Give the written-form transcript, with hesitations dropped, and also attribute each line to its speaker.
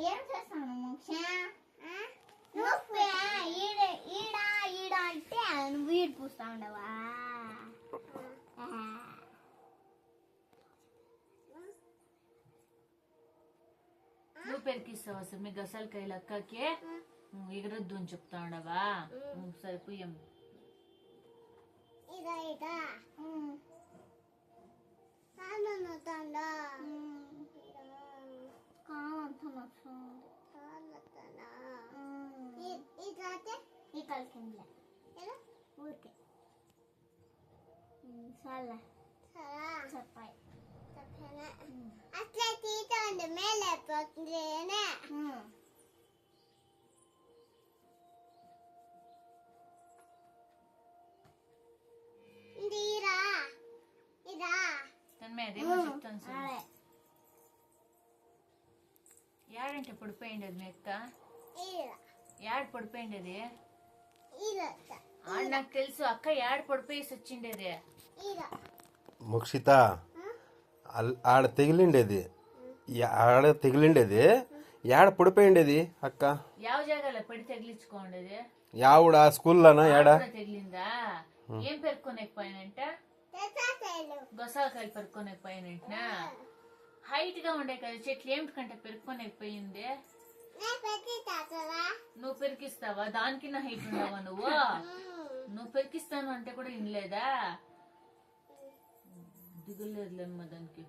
Speaker 1: ఏం చేస్తాను మోక్ష నువ్వు ఈడ ఈడ ఈడ అంటే నువ్వు ఈడ పూస్తా ఉండవా
Speaker 2: నువ్వు పెరికిస్తావు అసలు మీ గసలకాయలు అక్కకి ఎగరొద్దు అని చెప్తా ఉండవా సరిపోయాం
Speaker 1: ఇదా ఇదా కాలంతా ఈ కలిసిందిలే ఊరికే చాలా చెప్పాయి అట్లా తీసుకోండి మేలేపోతుంది ఇదా ఇదా
Speaker 2: అదేమో చెప్తాను సార్ యాడంటే పడిపోయింది అది మెక్క యాడ్ పడిపోయింది అది నాకు తెలుసు అక్క యాడ్ పడిపోయేసి వచ్చిండేది
Speaker 3: మోక్షిత ఆడ తెగిలిండేది యాడ పడిపోయిండేది అక్క
Speaker 2: యావ జాగాలో పడి తగిలించుకోండేది
Speaker 3: యావుడ స్కూల్లోనా యాడ
Speaker 2: తగిలిందా ఏం పెరుక్కోలేకపోయానంట గొసాకాయలు పెరుక్కోలేకపోయానంట హైట్ గా ఉండే కదా చెట్లు ఏమిటికంటే పెరుక్కోలేకపోయింది నువ్వు పెరికిస్తావా దానికి నా హైట్ ఉండవా నువ్వు పెరికిస్తాను అంటే కూడా వినలేదా దిగులేదులేమ్మా దానికి